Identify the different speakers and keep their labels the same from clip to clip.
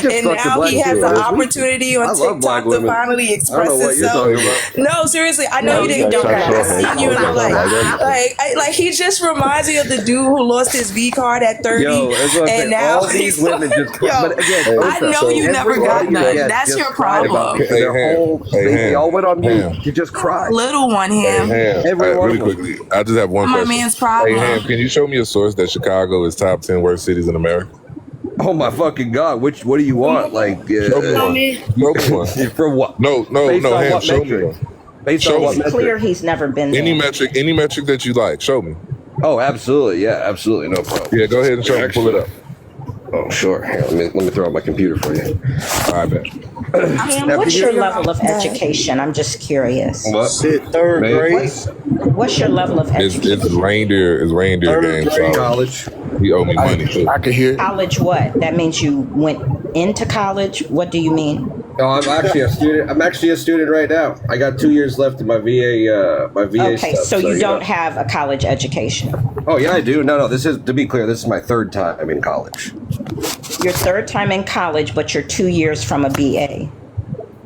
Speaker 1: just
Speaker 2: And
Speaker 1: fucked a
Speaker 2: now
Speaker 1: black
Speaker 2: he has
Speaker 1: kid.
Speaker 2: the
Speaker 1: That's
Speaker 2: opportunity on
Speaker 1: I love black
Speaker 2: TikTok to
Speaker 1: women.
Speaker 2: finally
Speaker 1: I don't
Speaker 2: express
Speaker 1: know what you're
Speaker 2: himself.
Speaker 1: talking about.
Speaker 2: No, seriously, I know
Speaker 3: No,
Speaker 2: you
Speaker 3: you
Speaker 2: didn't
Speaker 3: got
Speaker 2: know that. I
Speaker 3: sexual
Speaker 2: seen you and I'm
Speaker 3: hate.
Speaker 2: like he just reminds me of the dude who lost his V card at 30,
Speaker 1: Yo, that's what I'm
Speaker 2: and
Speaker 1: saying.
Speaker 2: now
Speaker 1: All these
Speaker 2: he's
Speaker 1: women just.
Speaker 2: yo.
Speaker 1: But again,
Speaker 2: I
Speaker 1: Osa,
Speaker 2: know you never got
Speaker 1: everybody
Speaker 2: none.
Speaker 1: again
Speaker 2: That's
Speaker 1: just
Speaker 2: your
Speaker 1: cried about
Speaker 2: problem.
Speaker 1: their whole. They all went on mute
Speaker 4: Ham.
Speaker 1: to just cry.
Speaker 2: Little one, him.
Speaker 4: Ham,
Speaker 1: Every one
Speaker 4: really
Speaker 1: of them.
Speaker 4: quickly, I just have one
Speaker 2: My
Speaker 4: question.
Speaker 2: man's problem.
Speaker 4: Hey, Ham, can you show me a source that Chicago is top 10 worst cities in America?
Speaker 1: Oh my fucking god! What do you want? Like,
Speaker 4: Show me one. Show me one.
Speaker 1: for what?
Speaker 4: No,
Speaker 1: Based on
Speaker 4: Ham,
Speaker 1: what
Speaker 4: show me
Speaker 1: metric?
Speaker 4: one.
Speaker 1: Based
Speaker 4: Show
Speaker 1: on what
Speaker 4: me.
Speaker 5: It's clear
Speaker 1: metric?
Speaker 5: he's never been there.
Speaker 4: Any metric that you like, show me.
Speaker 1: Oh, absolutely. Yeah, absolutely. No problem.
Speaker 4: Yeah, go ahead and show me. Pull it up.
Speaker 1: Oh, sure. Here, let me throw out my computer for you.
Speaker 4: I bet.
Speaker 5: Ham, what's your level of education? I'm just curious.
Speaker 1: What?
Speaker 3: Third grade.
Speaker 5: What's your level of education?
Speaker 4: It's reindeer game. So
Speaker 1: College.
Speaker 4: he owe me money too.
Speaker 3: I could hear.
Speaker 5: College what? That means you went into college? What do you mean?
Speaker 1: No, I'm actually a student. I'm actually a student right now. I got 2 years left in my VA. My VA
Speaker 5: Okay,
Speaker 1: stuff.
Speaker 5: so you
Speaker 1: yeah.
Speaker 5: don't have a college education.
Speaker 1: Oh yeah, I do. No. This is, to be clear, this is my third time in college.
Speaker 5: Your third time in college, but you're 2 years from a BA.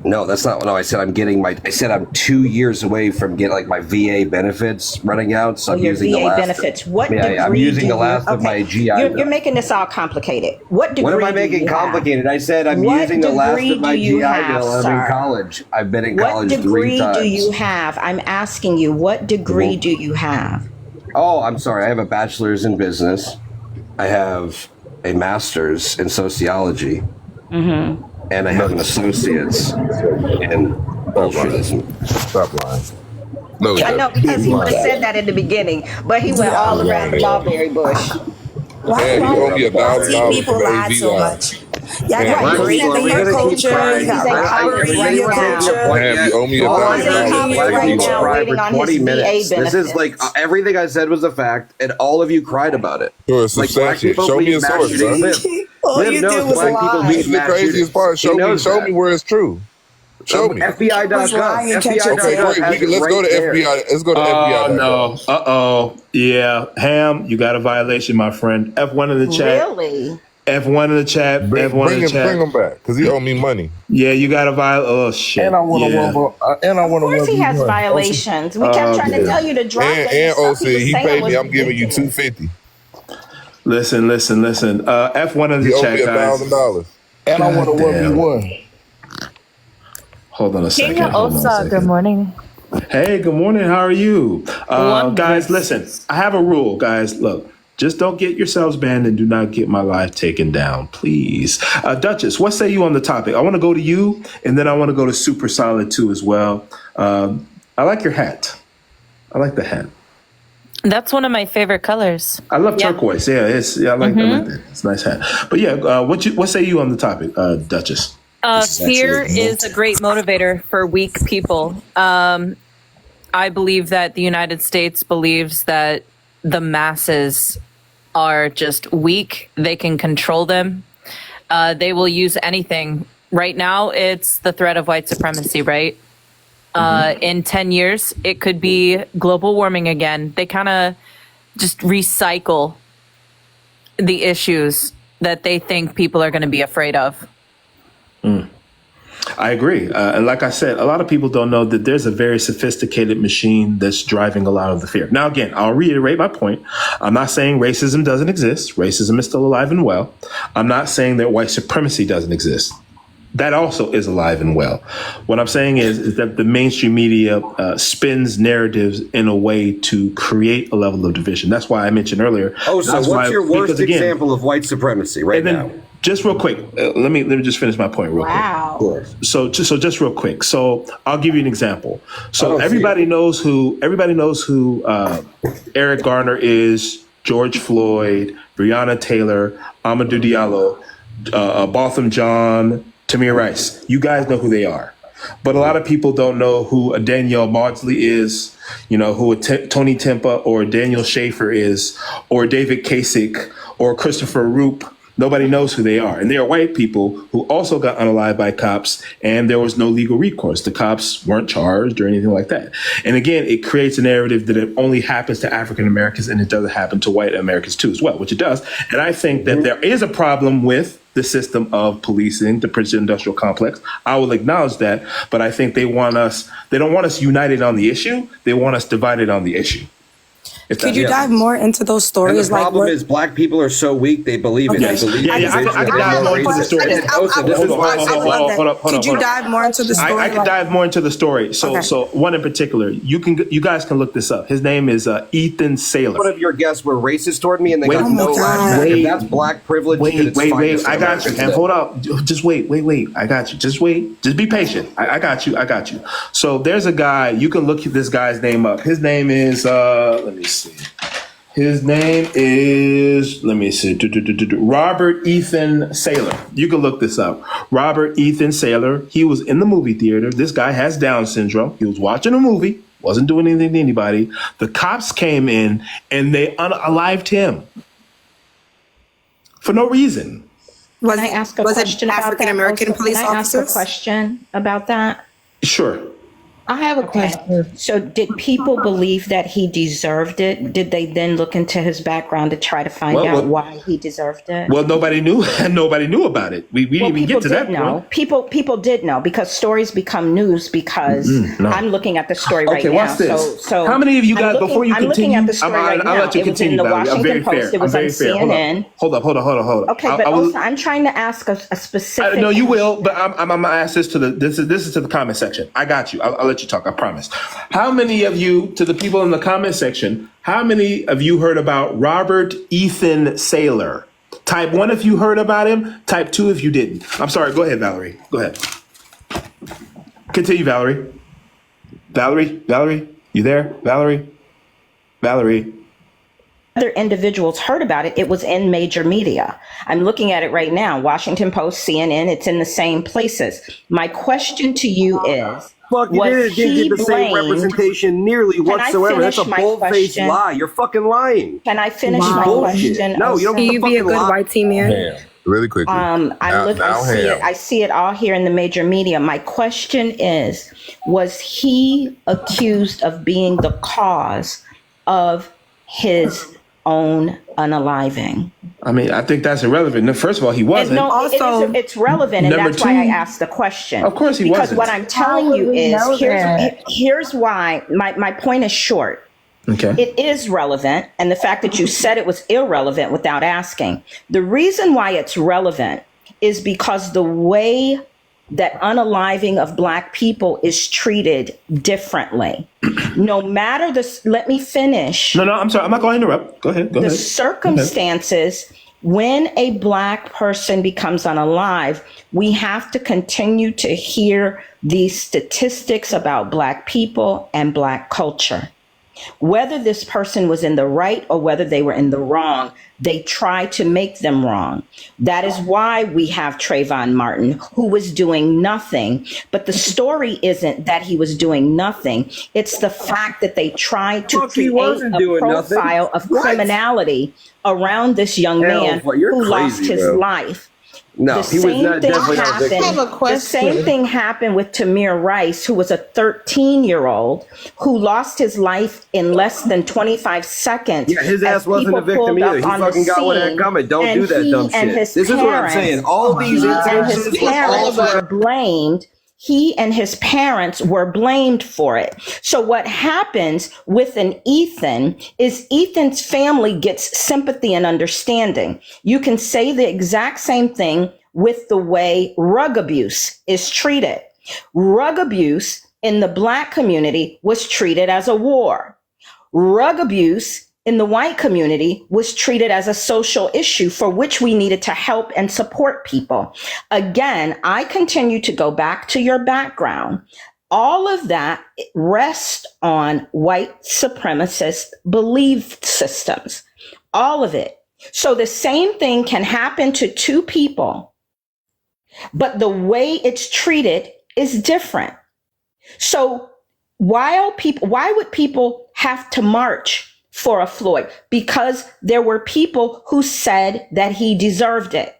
Speaker 1: No, that's not. No, I said I said I'm 2 years away from getting like my VA benefits running out. So
Speaker 5: Oh,
Speaker 1: I'm
Speaker 5: your
Speaker 1: using
Speaker 5: VA
Speaker 1: the last.
Speaker 5: benefits. What
Speaker 1: Yeah,
Speaker 5: degree
Speaker 1: I'm using
Speaker 5: do
Speaker 1: the
Speaker 5: you-
Speaker 1: last of my
Speaker 5: okay.
Speaker 1: GI.
Speaker 5: You're making this all complicated. What degree
Speaker 1: What am I
Speaker 5: do
Speaker 1: making
Speaker 5: you have?
Speaker 1: complicated? I said I'm
Speaker 5: What
Speaker 1: using the last
Speaker 5: degree
Speaker 1: of my
Speaker 5: do you
Speaker 1: GI
Speaker 5: have,
Speaker 1: Bill. I'm
Speaker 5: sir?
Speaker 1: in college. I've been in
Speaker 5: What
Speaker 1: college 3
Speaker 5: degree
Speaker 1: times.
Speaker 5: do you have? I'm asking you, what degree do you have?
Speaker 1: Oh, I'm sorry. I have a bachelor's in business. I have a master's in sociology.
Speaker 5: Mm-hmm.
Speaker 1: And I have an associate's in altruism.
Speaker 4: Stop lying. No,
Speaker 5: I know, because he would have said that in the beginning, but he went all around the mulberry bush.
Speaker 4: Hey, you owe me $1,000
Speaker 2: people
Speaker 4: for
Speaker 2: lie
Speaker 4: AV
Speaker 2: so
Speaker 4: line.
Speaker 2: much? Y'all
Speaker 4: Ham,
Speaker 2: got
Speaker 5: Right.
Speaker 2: great in
Speaker 5: He's
Speaker 2: your
Speaker 5: a
Speaker 2: culture. You got robbery in your culture.
Speaker 4: Ham, you owe me
Speaker 1: All I
Speaker 5: $1,000
Speaker 1: said
Speaker 4: $1,000
Speaker 1: is
Speaker 4: for
Speaker 1: black
Speaker 5: right
Speaker 1: people
Speaker 5: now,
Speaker 1: cried
Speaker 5: waiting
Speaker 1: for
Speaker 5: on
Speaker 1: 20
Speaker 5: his VA
Speaker 1: minutes. This is like
Speaker 5: benefits.
Speaker 1: everything I said was a fact, and all of you cried about it.
Speaker 4: Sure, it's
Speaker 1: Like black
Speaker 4: substantial.
Speaker 1: people
Speaker 4: Show me
Speaker 1: being
Speaker 4: a source,
Speaker 1: mass
Speaker 4: bro.
Speaker 1: shootings.
Speaker 2: All
Speaker 1: Liv
Speaker 2: you
Speaker 1: knows
Speaker 2: did was
Speaker 1: black people
Speaker 2: lie.
Speaker 1: being
Speaker 4: This is the
Speaker 1: mass
Speaker 4: craziest
Speaker 1: shootings.
Speaker 4: part.
Speaker 1: He
Speaker 4: Show
Speaker 1: knows
Speaker 4: me
Speaker 1: that.
Speaker 4: where it's true. Show me.
Speaker 1: FBI.gov.
Speaker 2: Was lying, catch
Speaker 1: FBI.gov.
Speaker 2: your tail.
Speaker 4: Okay, great.
Speaker 1: has it
Speaker 4: Let's go
Speaker 1: right
Speaker 4: to
Speaker 1: there.
Speaker 4: FBI. Let's go to FBI.
Speaker 6: No. Yeah. Ham, you got a violation, my friend. F1 in the chat.
Speaker 5: Really?
Speaker 6: F1 in the chat.
Speaker 4: Bring
Speaker 6: F1 in the
Speaker 4: him
Speaker 6: chat.
Speaker 4: back because he owe me money.
Speaker 6: Yeah, you got a violation. Oh, shit.
Speaker 3: And I want to
Speaker 6: Yeah.
Speaker 5: Of course he has violations. We kept trying to tell you to drop that
Speaker 4: And
Speaker 5: stuff
Speaker 4: OC, he
Speaker 5: was
Speaker 4: paid
Speaker 5: saying
Speaker 4: me. I'm
Speaker 5: was
Speaker 4: giving you
Speaker 5: ridiculous.
Speaker 4: $250.
Speaker 6: Listen. F1 in
Speaker 4: He
Speaker 6: the
Speaker 4: owe
Speaker 6: chat,
Speaker 4: me
Speaker 6: guys.
Speaker 4: $1,000.
Speaker 3: And I want to
Speaker 6: Goddamn.
Speaker 3: 1v1.
Speaker 6: Hold on a second.
Speaker 7: King
Speaker 6: hold on a
Speaker 7: Osa,
Speaker 6: second.
Speaker 7: good morning.
Speaker 6: Hey, good morning. How are you?
Speaker 7: Wonderful.
Speaker 6: Guys, listen, I have a rule, guys. Look, just don't get yourselves banned and do not get my live taken down, please. Duchess, what say you on the topic? I want to go to you, and then I want to go to Super Solid too as well. I like your hat. I like the hat.
Speaker 7: That's one of my favorite colors.
Speaker 6: I love
Speaker 7: Yeah.
Speaker 6: turquoise. Yeah, I like that. It's a nice hat. But yeah, what say you on the topic, Duchess? This is
Speaker 7: Fear
Speaker 6: actually-
Speaker 7: is a great motivator for weak people. I believe that the United States believes that the masses are just weak. They can control them. They will use anything. Right now, it's the threat of white supremacy, right? In 10 years, it could be global warming again. They kind of just recycle the issues that they think people are going to be afraid of.
Speaker 6: I agree. And like I said, a lot of people don't know that there's a very sophisticated machine that's driving a lot of the fear. Now, again, I'll reiterate my point. I'm not saying racism doesn't exist. Racism is still alive and well. I'm not saying that white supremacy doesn't exist. That also is alive and well. What I'm saying is that the mainstream media spins narratives in a way to create a level of division. That's why I mentioned earlier.
Speaker 1: Oh, so
Speaker 6: that's
Speaker 1: what's
Speaker 6: why-
Speaker 1: your worst
Speaker 6: because again,
Speaker 1: example of white supremacy right
Speaker 6: and then
Speaker 1: now?
Speaker 6: just real quick, let me just finish my point real quick.
Speaker 5: Wow.
Speaker 6: So just real quick. So I'll give you an example.
Speaker 1: I
Speaker 6: So
Speaker 1: don't see
Speaker 6: everybody knows who Eric Garner is, George Floyd, Breonna Taylor, Amadou Diallo, Botham Jean, Tamir Rice. You guys know who they are. But a lot of people don't know who a Danielle Maudsley is, who a Tony Tempa or Daniel Schaefer is, or David Kasich or Christopher Roop Nobody knows who they are. And they are white people who also got unalived by cops, and there was no legal recourse. The cops weren't charged or anything like that. And again, it creates a narrative that it only happens to African Americans and it doesn't happen to white Americans too as well, which it does. And I think that there is a problem with the system of policing, the prison industrial complex. I will acknowledge that, but I think they don't want us united on the issue. They want us divided on the issue.
Speaker 2: Could you dive more into those
Speaker 1: And
Speaker 2: stories?
Speaker 1: the problem is black people are so weak, they believe it.
Speaker 6: Yes.
Speaker 1: They believe
Speaker 6: Yeah,
Speaker 1: it.
Speaker 6: I can dive more into the story. Hold up.
Speaker 2: Could you dive more into the story?
Speaker 6: I could dive more into the story. So one in particular, you guys can look this up. His name is Ethan Saylor.
Speaker 1: One of your guests were racist toward me, and they got
Speaker 2: Oh my
Speaker 1: no
Speaker 2: God.
Speaker 1: laugh. If that's black privilege, then it's fine
Speaker 6: Wait.
Speaker 1: to
Speaker 6: I got you.
Speaker 1: say
Speaker 6: And
Speaker 1: that.
Speaker 6: hold up. Just wait. I got you. Just wait. Just be patient. I got you. So there's a guy, you can look this guy's name up. His name is, let me see. His name is, Robert Ethan Saylor. You can look this up. Robert Ethan Saylor. He was in the movie theater. This guy has Down syndrome. He was watching a movie, wasn't doing anything to anybody. The cops came in and they unalived him for no reason.
Speaker 2: Was
Speaker 5: Can I ask a
Speaker 2: was
Speaker 5: question
Speaker 2: it
Speaker 5: about
Speaker 2: African
Speaker 5: that?
Speaker 2: American
Speaker 5: Also,
Speaker 2: police
Speaker 5: can I ask a
Speaker 2: officers?
Speaker 5: question about that?
Speaker 6: Sure.
Speaker 5: I have a question. So did people believe that he deserved it? Did they then look into his background to try to find out why he deserved it?
Speaker 6: Well, nobody knew. Nobody knew about it. We didn't even get to that point.
Speaker 5: People did know because stories become news because
Speaker 6: no.
Speaker 5: I'm looking at the story right
Speaker 6: Okay,
Speaker 5: now.
Speaker 6: watch this.
Speaker 5: So
Speaker 6: how many of you guys,
Speaker 5: I'm
Speaker 6: before you
Speaker 5: I'm looking
Speaker 6: continue,
Speaker 5: at the story right
Speaker 6: I'll
Speaker 5: now.
Speaker 6: let you
Speaker 5: It was in
Speaker 6: continue,
Speaker 5: the
Speaker 6: Valerie. I'm very
Speaker 5: Washington
Speaker 6: fair.
Speaker 5: Post. It
Speaker 6: I'm
Speaker 5: was
Speaker 6: very
Speaker 5: on
Speaker 6: fair.
Speaker 5: CNN.
Speaker 6: Hold up.
Speaker 5: Okay, but also I'm trying to ask a specific.
Speaker 6: No, you will, but I'm gonna ask this to this is to the comment section. I got you. I'll let you talk. I promise. How many of you, to the people in the comment section, how many of you heard about Robert Ethan Saylor? Type 1 if you heard about him. Type 2 if you didn't. I'm sorry. Go ahead, Valerie. Go ahead. Continue, Valerie. Valerie, you there? Valerie.
Speaker 5: Other individuals heard about it. It was in major media. I'm looking at it right now. Washington Post, CNN. It's in the same places. My question to you is.
Speaker 1: Fuck, you didn't get the same representation nearly whatsoever. That's a
Speaker 5: finish my
Speaker 1: bold-faced
Speaker 5: question?
Speaker 1: lie. You're fucking lying.
Speaker 5: Can I finish my
Speaker 1: Bullshit.
Speaker 5: question?
Speaker 1: No, you don't
Speaker 2: Can
Speaker 1: get
Speaker 2: you
Speaker 1: the
Speaker 2: be a
Speaker 1: fucking
Speaker 2: good
Speaker 1: lie.
Speaker 2: white team man?
Speaker 4: Ham. Really quickly.
Speaker 5: I see it all here in the major media. My question is, was he accused of being the cause of his own unaliving?
Speaker 6: I mean, I think that's irrelevant. No, first of all, he wasn't.
Speaker 5: No,
Speaker 2: Also,
Speaker 5: it's relevant, and
Speaker 6: number
Speaker 5: that's why I
Speaker 6: two-
Speaker 5: asked the question.
Speaker 6: Of course he
Speaker 5: because
Speaker 6: wasn't.
Speaker 5: what I'm telling you is, here's why. My point is short.
Speaker 6: Okay.
Speaker 5: It is relevant, and the fact that you said it was irrelevant without asking. The reason why it's relevant is because the way that unaliving of Black people is treated differently. No matter this, let me finish.
Speaker 6: No, I'm sorry. I'm not going to interrupt. Go ahead.
Speaker 5: The circumstances when a Black person becomes unalive, we have to continue to hear these statistics about Black people and Black culture. Whether this person was in the right or whether they were in the wrong, they try to make them wrong. That is why we have Trayvon Martin, who was doing nothing. But the story isn't that he was doing nothing. It's the fact that they tried to
Speaker 1: Fuck, he
Speaker 5: create
Speaker 1: wasn't
Speaker 5: a
Speaker 1: doing nothing.
Speaker 5: profile of
Speaker 1: What?
Speaker 5: criminality around this young
Speaker 1: Hell,
Speaker 5: man
Speaker 1: well, you're
Speaker 5: who lost
Speaker 1: crazy,
Speaker 5: his
Speaker 1: bro.
Speaker 5: life.
Speaker 1: No,
Speaker 5: The
Speaker 1: he was
Speaker 5: same
Speaker 1: not,
Speaker 5: thing
Speaker 1: definitely not
Speaker 5: happened.
Speaker 1: victim.
Speaker 2: I have a
Speaker 5: The
Speaker 2: question.
Speaker 5: same thing happened with Tamir Rice, who was a 13-year-old who lost his life in less than 25 seconds.
Speaker 1: Yeah, his
Speaker 5: as
Speaker 1: ass wasn't a
Speaker 5: people
Speaker 1: victim
Speaker 5: pulled
Speaker 1: either.
Speaker 5: up
Speaker 1: He
Speaker 5: on the
Speaker 1: fucking got what had
Speaker 5: scene,
Speaker 1: coming. Don't
Speaker 5: and
Speaker 1: do that
Speaker 5: he
Speaker 1: dumb
Speaker 5: and
Speaker 1: shit.
Speaker 5: his
Speaker 1: This is what I'm
Speaker 5: parents-
Speaker 1: saying. All these
Speaker 5: he and his
Speaker 1: instances.
Speaker 5: parents were blamed. He and his parents were blamed for it. So what happens with an Ethan is Ethan's family gets sympathy and understanding. You can say the exact same thing with the way rug abuse is treated. Rug abuse in the Black community was treated as a war. Rug abuse in the white community was treated as a social issue for which we needed to help and support people. Again, I continue to go back to your background. All of that rests on white supremacist belief systems. All of it. So the same thing can happen to two people, but the way it's treated is different. So why would people have to march for a Floyd? Because there were people who said that he deserved it.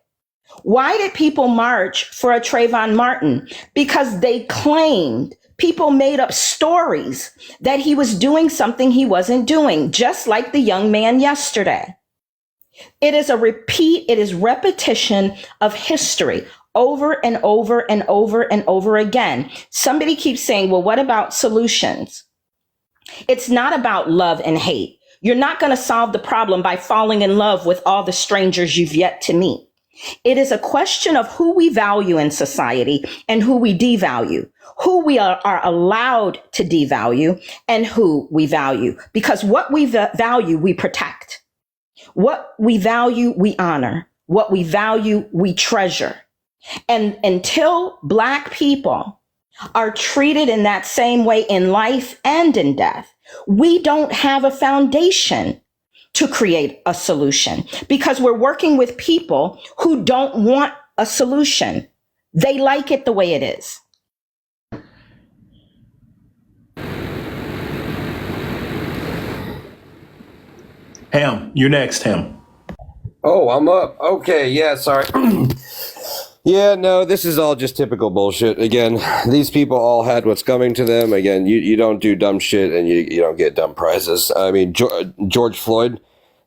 Speaker 5: Why did people march for a Trayvon Martin? Because they claimed, people made up stories that he was doing something he wasn't doing, just like the young man yesterday. It is repetition of history over and over and over and over again. Somebody keeps saying, well, what about solutions? It's not about love and hate. You're not going to solve the problem by falling in love with all the strangers you've yet to meet. It is a question of who we value in society and who we devalue, who we are allowed to devalue and who we value. Because what we value, we protect. What we value, we honor. What we value, we treasure. And until Black people are treated in that same way in life and in death, we don't have a foundation to create a solution, because we're working with people who don't want a solution. They like it the way it is.
Speaker 6: Ham, you're next, Ham.
Speaker 1: Oh, I'm up. Okay, yeah, sorry. Yeah, no, this is all just typical bullshit. Again, these people all had what's coming to them. Again, you don't do dumb shit and you don't get dumb prizes. I mean, George Floyd,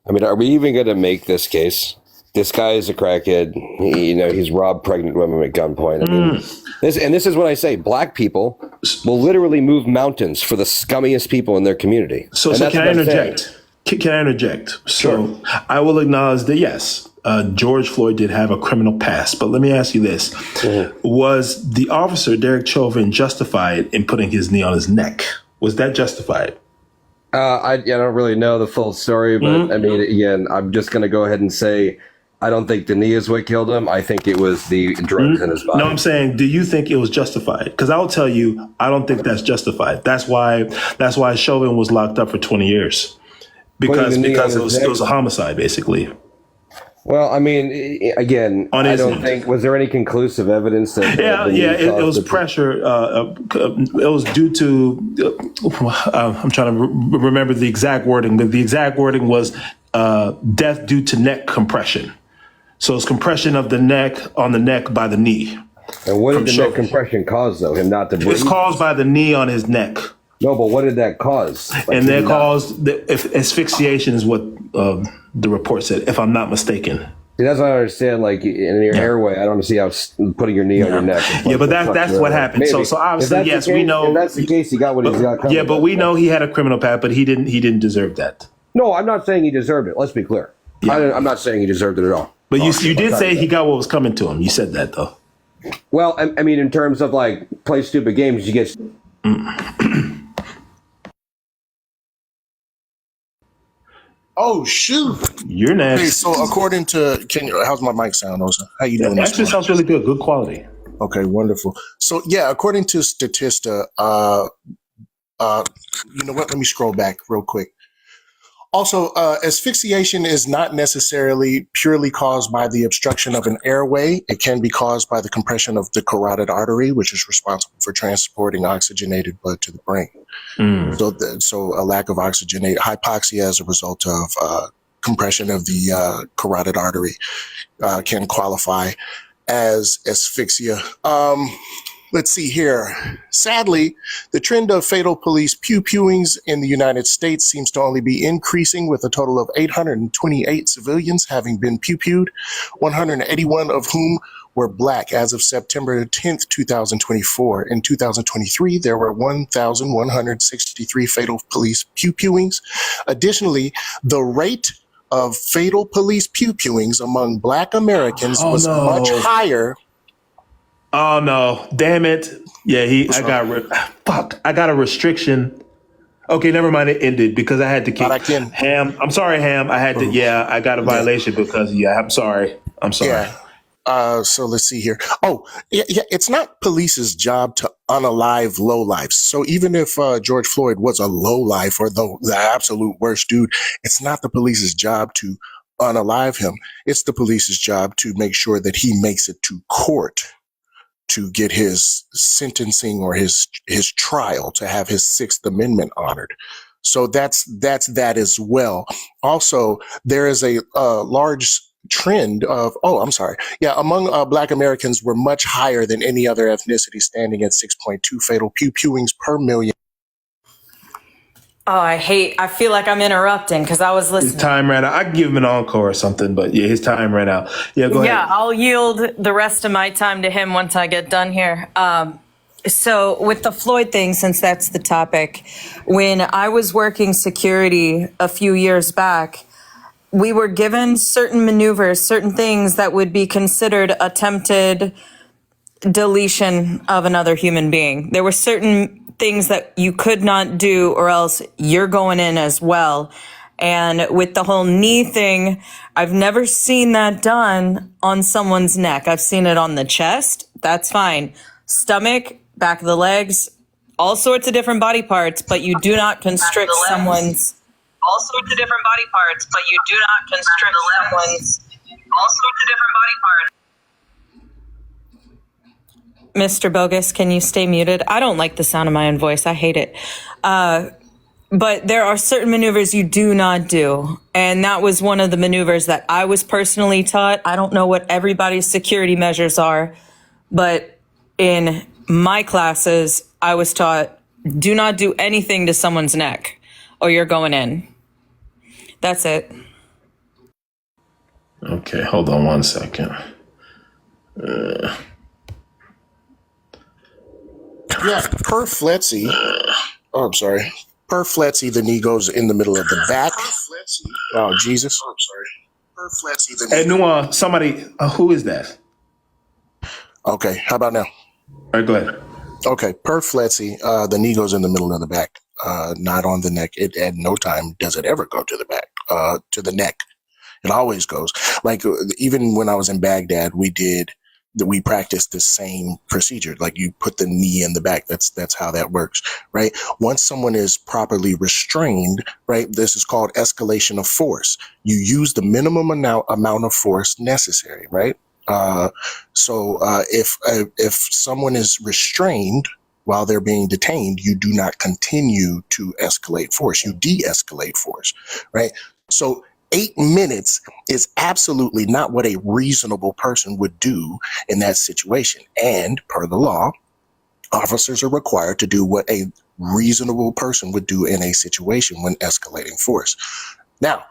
Speaker 1: I mean, are we even going to make this case? This guy is a crackhead. He's robbed pregnant women at gunpoint. I mean, this is what I say. Black people will literally move mountains for the scummiest people in their community.
Speaker 6: So can I interject? Can I interject? So I will acknowledge that, yes, George Floyd did have a criminal past. But let me ask you this. Was the officer, Derek Chauvin, justified in putting his knee on his neck? Was that justified?
Speaker 1: I don't really know the full story, but I mean, again, I'm just going to go ahead and say I don't think the knee is what killed him. I think it was the drugs in his body.
Speaker 6: No, I'm saying, do you think it was justified? Because I will tell you, I don't think that's justified. That's why Chauvin was locked up for 20 years. Because it was a homicide, basically.
Speaker 1: Well, I mean, again, I don't think, was there any conclusive evidence that?
Speaker 6: It was pressure. It was due to, I'm trying to remember the exact wording. The exact wording was death due to neck compression. So it's compression of the neck on the neck by the knee.
Speaker 1: And what did the neck compression cause, though? Him not to breathe?
Speaker 6: It's caused by the knee on his neck.
Speaker 1: No, but what did that cause?
Speaker 6: And that caused asphyxiation is what the report said, if I'm not mistaken.
Speaker 1: See, that's what I understand. Like in your airway, I don't see how putting your knee on your neck.
Speaker 6: Yeah, but that's what happened.
Speaker 1: Maybe.
Speaker 6: So obviously, yes, we know.
Speaker 1: If that's the case, he got what he's got.
Speaker 6: Yeah, but we know he had a criminal past, but he didn't deserve that.
Speaker 1: No, I'm not saying he deserved it. Let's be clear. Yeah. I'm not saying he deserved it at all.
Speaker 6: But you did say he got what was coming to him. You said that though.
Speaker 1: Well, I mean, in terms of like play stupid games, you get.
Speaker 8: Oh shoot!
Speaker 6: You're next.
Speaker 8: Okay, so according to how's my mic sound, Osa? How you doing?
Speaker 6: Actually, sounds really good. Good quality.
Speaker 8: Okay, wonderful. So yeah, according to Statista, you know what? Let me scroll back real quick. Also, asphyxiation is not necessarily purely caused by the obstruction of an airway. It can be caused by the compression of the carotid artery, which is responsible for transporting oxygenated blood to the brain. So a lack of oxygenated hypoxia as a result of compression of the carotid artery can qualify as asphyxia. Let's see here. Sadly, the trend of fatal police pew-pewings in the United States seems to only be increasing, with a total of 828 civilians having been pew-pewed, 181 of whom were Black as of September 10th, 2024. In 2023, there were 1,163 fatal police pew-pewings. Additionally, the rate of fatal police pew-pewings among Black Americans was much higher.
Speaker 6: Oh no! Damn it! Yeah, I got a restriction. Okay, never mind. It ended because I had to kick Ham. I'm sorry, Ham. I had to. Yeah, I got a violation because. Yeah, I'm sorry.
Speaker 8: Yeah. So let's see here. Oh, yeah. It's not police's job to unalive lowlifes. So even if George Floyd was a lowlife or the absolute worst dude, it's not the police's job to unalive him. It's the police's job to make sure that he makes it to court to get his sentencing or his trial, to have his Sixth Amendment honored. So that's that as well. Also, there is a large trend of, among Black Americans were much higher than any other ethnicity, standing at 6.2 fatal pewings per million.
Speaker 7: Oh, I feel like I'm interrupting because I was
Speaker 6: His
Speaker 7: listening.
Speaker 6: time ran out. I could give him an encore or something, but yeah, his time ran out. Yeah, go
Speaker 7: Yeah,
Speaker 6: ahead.
Speaker 7: I'll yield the rest of my time to him once I get done here. So with the Floyd thing, since that's the topic, when I was working security a few years back, we were given certain maneuvers, certain things that would be considered attempted deletion of another human being. There were certain things that you could not do or else you're going in as well. And with the whole knee thing, I've never seen that done on someone's neck. I've seen it on the chest. That's fine. Stomach, back of the legs, all sorts of different body parts, but you do not constrict someone's. All sorts of different body parts, but you do not constrict someone's. All sorts of different body parts. Mr. Bogus, can you stay muted? I don't like the sound of my own voice. I hate it. But there are certain maneuvers you do not do. And that was one of the maneuvers that I was personally taught. I don't know what everybody's security measures are, but in my classes, I was taught, do not do anything to someone's neck or you're going in. That's it.
Speaker 6: Okay, hold on one second.
Speaker 8: Yeah, per Fletzy. Oh, I'm sorry. Per Fletzy, the knee goes in the middle of the back. Oh, Jesus. Oh, I'm sorry. Per Fletzy, the knee.
Speaker 6: Hey, Nuan, somebody, who is that?
Speaker 8: Okay, how about now?
Speaker 6: All right, go ahead.
Speaker 8: Okay, per Fletzy, the knee goes in the middle of the back, not on the neck. It at no time does it ever go to the back, to the neck. It always goes. Like even when I was in Baghdad, we practiced the same procedure. Like you put the knee in the back. That's how that works, right? Once someone is properly restrained, right? This is called escalation of force. You use the minimum amount of force necessary, right? So if someone is restrained while they're being detained, you do not continue to escalate force. You de-escalate force, right? So 8 minutes is absolutely not what a reasonable person would do in that situation. And per the law, officers are required to do what a reasonable person would do in a situation when escalating force. Now,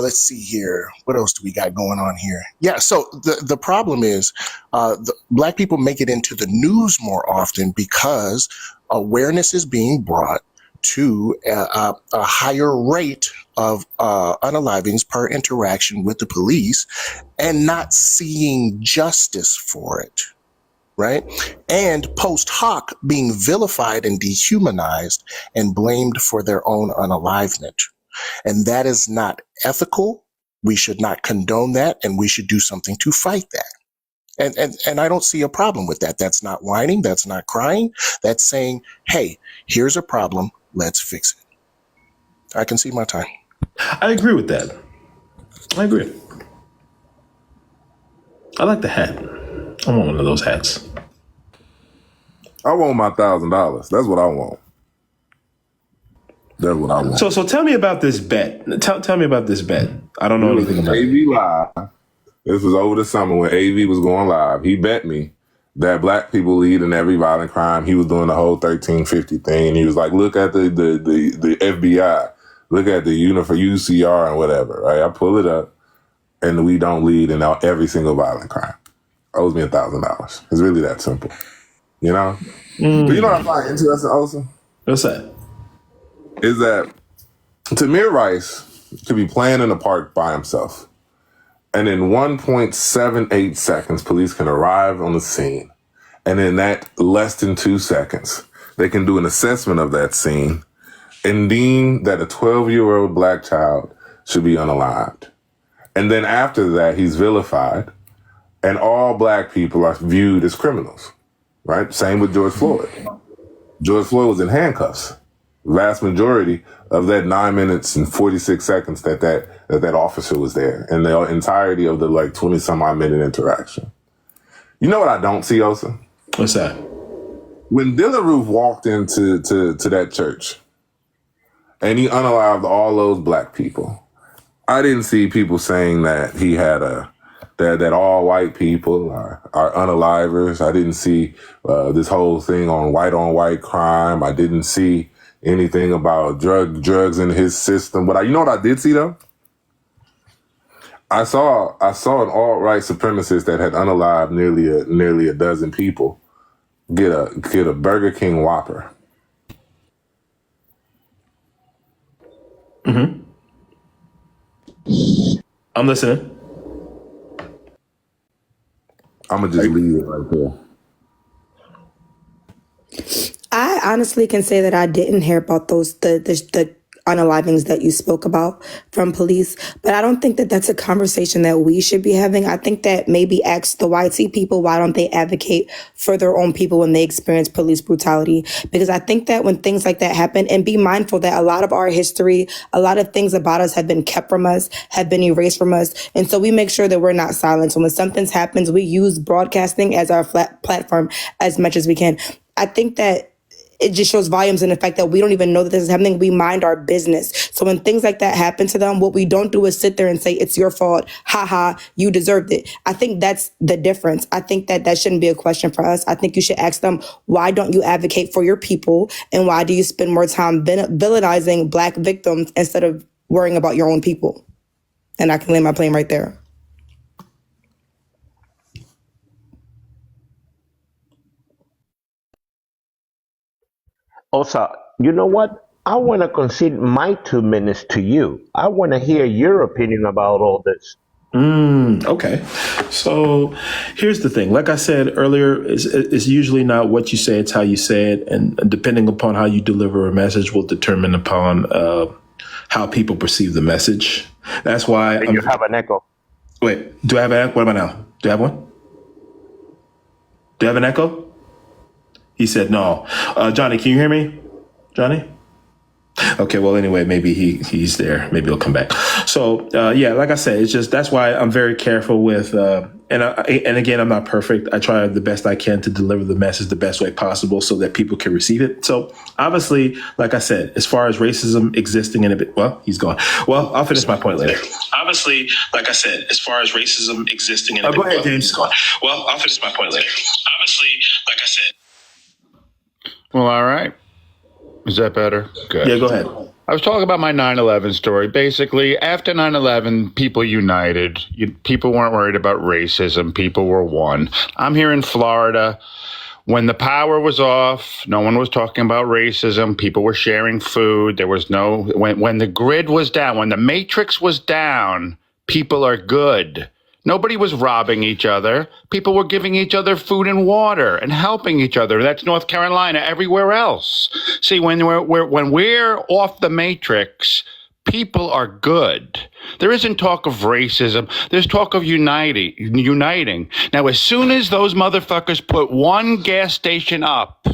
Speaker 8: let's see here. What else do we got going on here? Yeah, so the problem is the Black people make it into the news more often because awareness is being brought to a higher rate of unalivings per interaction with the police and not seeing justice for it, right? And post hoc being vilified and dehumanized and blamed for their own unalivement. And that is not ethical. We should not condone that, and we should do something to fight that. And I don't see a problem with that. That's not whining. That's not crying. That's saying, hey, here's a problem. Let's fix it. I can see my time.
Speaker 6: I agree with that. I agree. I like the hat. I want one of those hats.
Speaker 4: I want my $1,000. That's what I want. That's what I want.
Speaker 6: So tell me about this bet. Tell me about this bet. I don't know anything about it.
Speaker 4: AV live. This was over the summer when AV was going live. He bet me that Black people lead in every violent crime. He was doing the whole 1350 thing. And he was like, look at the FBI. Look at the UCR and whatever, right? I pull it up and we don't lead in every single violent crime. Owes me $1,000. It's really that simple. You know? But you know what I find interesting, Olsen?
Speaker 6: What's that?
Speaker 4: Is that Tamir Rice could be playing in a park by himself. And in 1.78 seconds, police can arrive on the scene. And in that less than 2 seconds, they can do an assessment of that scene and deem that a 12-year-old Black child should be unalived. And then after that, he's vilified, and all Black people are viewed as criminals, right? Same with George Floyd. George Floyd was in handcuffs. Vast majority of that 9 minutes and 46 seconds that officer was there, and the entirety of the 20 some odd minute interaction. You know what I don't see, Osa?
Speaker 6: What's that?
Speaker 4: When Dylann Roof walked into that church, and he unalived all those black people. I didn't see people saying that he had that all white people are unalivers. I didn't see this whole thing on white crime. I didn't see anything about drugs in his system. But you know what I did see though? I saw an alt-right supremacist that had unalived nearly a dozen people get a Burger King Whopper.
Speaker 6: Mm-hmm. I'm listening.
Speaker 4: I'm gonna just leave it right there.
Speaker 9: I honestly can say that I didn't hear about the unalivings that you spoke about from police, but I don't think that that's a conversation that we should be having. I think that maybe ask the YT people, why don't they advocate for their own people when they experience police brutality? Because I think that when things like that happen, and be mindful that a lot of our history, a lot of things about us have been kept from us, have been erased from us. And so we make sure that we're not silent. So when something happens, we use broadcasting as our platform as much as we can. I think that it just shows volumes in the fact that we don't even know that this is happening. We mind our business. So when things like that happen to them, what we don't do is sit there and say, it's your fault. Ha ha, you deserved it. I think that's the difference. I think that shouldn't be a question for us. I think you should ask them, why don't you advocate for your people? And why do you spend more time villainizing Black victims instead of worrying about your own people? And I can land my plane right there.
Speaker 10: Also, you know what? I want to concede my 2 minutes to you. I want to hear your opinion about all this.
Speaker 6: Okay. So here's the thing. Like I said earlier, it's usually not what you say, it's how you say it. And depending upon how you deliver a message will determine upon how people perceive the message. That's why
Speaker 10: you have an echo.
Speaker 6: Wait, do I have an echo? What about now? Do I have one? Do I have an echo? He said no. Johnny, can you hear me? Johnny? Okay, well, anyway, maybe he's there. Maybe he'll come back. So, yeah, like I said, it's just that's why I'm very careful with, and again, I'm not perfect. I try the best I can to deliver the message the best way possible so that people can receive it. So, obviously, like I said, as far as racism existing in a bit, well, he's gone. Well, I'll finish my point later. Obviously, like I said, as far as racism existing in a bit, go ahead, James. Well, I'll finish my point later. Obviously, like I said.
Speaker 11: Well, all right. Is that better? Good.
Speaker 6: Yeah, go ahead.
Speaker 11: I was talking about my 9/11 story. Basically, after 9/11, people united. People weren't worried about racism. People were one. I'm here in Florida. When the power was off, no one was talking about racism. People were sharing food. There was no, when the grid was down, when the matrix was down, people are good. Nobody was robbing each other. People were giving each other food and water and helping each other. That's North Carolina, everywhere else. See, when we're off the matrix, people are good. There isn't talk of racism. There's talk of uniting. Now, as soon as those motherfuckers put one gas station up,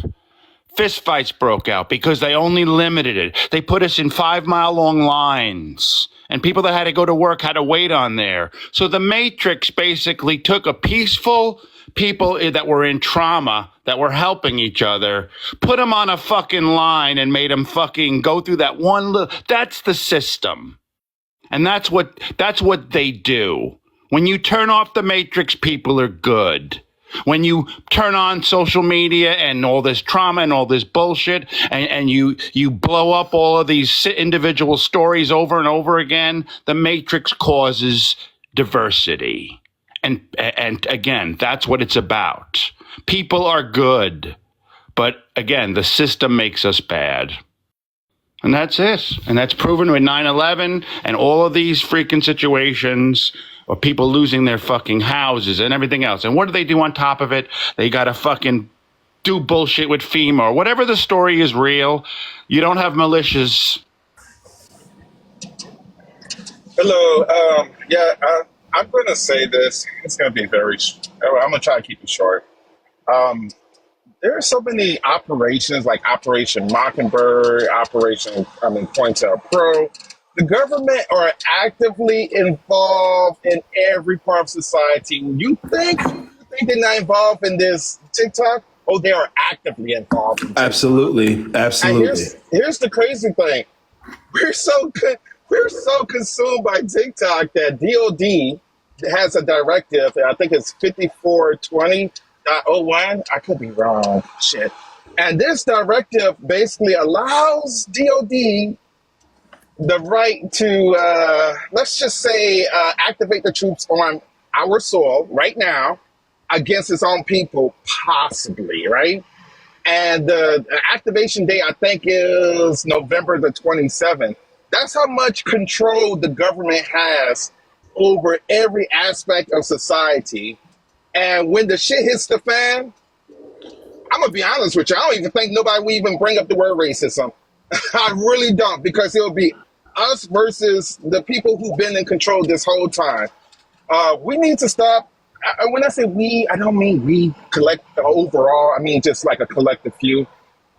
Speaker 11: fistfights broke out because they only limited it. They put us in 5-mile-long lines. And people that had to go to work had to wait on there. So the Matrix basically took a peaceful people that were in trauma, that were helping each other, put them on a fucking line and made them fucking go through that one little, that's the system. And that's what they do. When you turn off the Matrix, people are good. When you turn on social media and all this trauma and all this bullshit and you blow up all of these individual stories over and over again, the Matrix causes diversity. And again, that's what it's about. People are good. But again, the system makes us bad. And that's it. And that's proven with 9/11 and all of these freaking situations of people losing their fucking houses and everything else. And what do they do on top of it? They got to fucking do bullshit with FEMA or whatever the story is real. You don't have militias.
Speaker 12: Hello. I'm going to say this. It's going to be I'm going to try to keep it short. There are so many operations like Operation Mockingbird, Cointel Pro. The government are actively involved in every part of society. You think they're not involved in this TikTok? Oh, they are actively involved in TikTok.
Speaker 6: Absolutely.
Speaker 12: And here's the crazy thing. we're so consumed by TikTok that DOD has a directive, and I think it's 5420.01. I could be wrong. Shit. And this directive basically allows DOD the right to, let's just say, activate the troops on our soil right now against its own people, possibly, right? And the activation date, I think, is November the 27th. That's how much control the government has over every aspect of society. And when the shit hits the fan, I'm going to be honest with you, I don't even think nobody will even bring up the word racism. I really don't, because it'll be us versus the people who've been in control this whole time. We need to stop. When I say we, I don't mean we collect overall. I mean just like a collective few.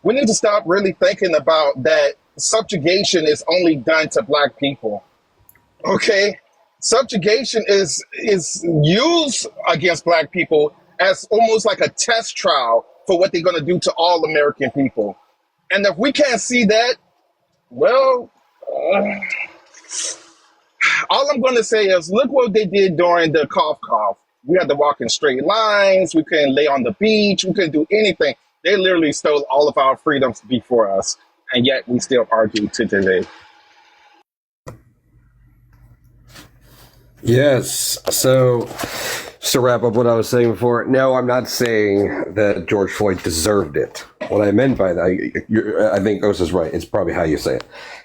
Speaker 12: We need to stop really thinking about that subjugation is only done to Black people. Okay? Subjugation is used against Black people as almost like a test trial for what they're going to do to all American people. And if we can't see that, well, all I'm going to say is look what they did during the cough. We had to walk in straight lines. We couldn't lay on the beach. We couldn't do anything. They literally stole all of our freedoms before us. And yet we still argue to today.
Speaker 1: Yes. So, just to wrap up what I was saying before, no, I'm not saying that George Floyd deserved it. What I meant by that, I think Osa's right. It's probably how you say it.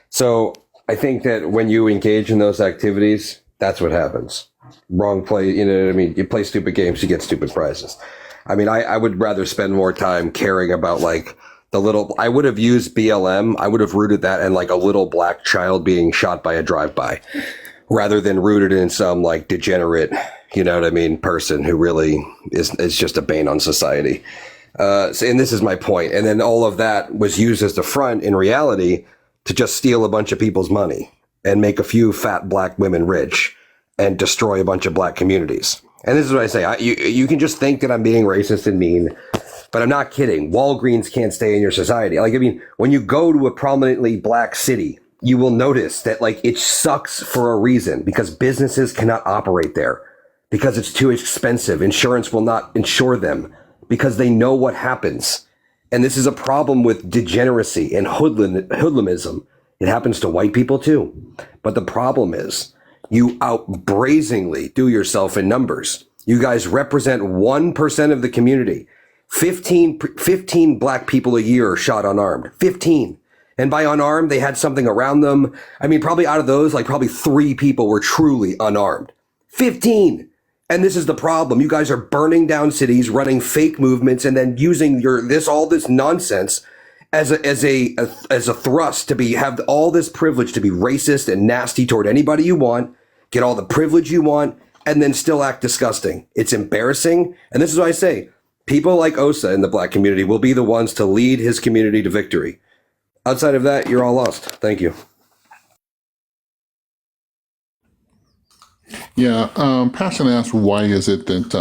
Speaker 1: So, I think that when you engage in those activities, that's what happens. Wrong play, you know what I mean? You play stupid games, you get stupid prizes. I mean, I would rather spend more time caring about like I would have used BLM, I would have rooted that in like a little Black child being shot by a drive-by rather than rooted in some like degenerate, you know what I mean, person who really is just a bane on society. And this is my point. And then all of that was used as the front in reality to just steal a bunch of people's money and make a few fat Black women rich and destroy a bunch of Black communities. And this is what I say. You can just think that I'm being racist and mean, but I'm not kidding. Walgreens can't stay in your society. Like, I mean, when you go to a prominently Black city, you will notice that like it sucks for a reason because businesses cannot operate there because it's too expensive. Insurance will not insure them because they know what happens. And this is a problem with degeneracy and hoodlumism. It happens to white people too. But the problem is you out-brazenly do yourself in numbers. You guys represent 1% of the community. 15 Black people a year are shot unarmed. 15. And by unarmed, they had something around them. I mean, probably out of those, like probably 3 people were truly unarmed. 15. And this is the problem. You guys are burning down cities, running fake movements, and then using all this nonsense as a thrust to have all this privilege to be racist and nasty toward anybody you want, get all the privilege you want, and then still act disgusting. It's embarrassing. And this is what I say. People like Osa in the Black community will be the ones to lead his community to victory. Outside of that, you're all lost. Thank you.
Speaker 13: Yeah, Passion asked, why is it that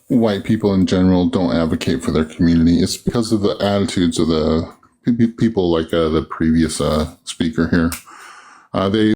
Speaker 13: white people in general don't advocate for their community? It's because of the attitudes of the people like the previous speaker here. They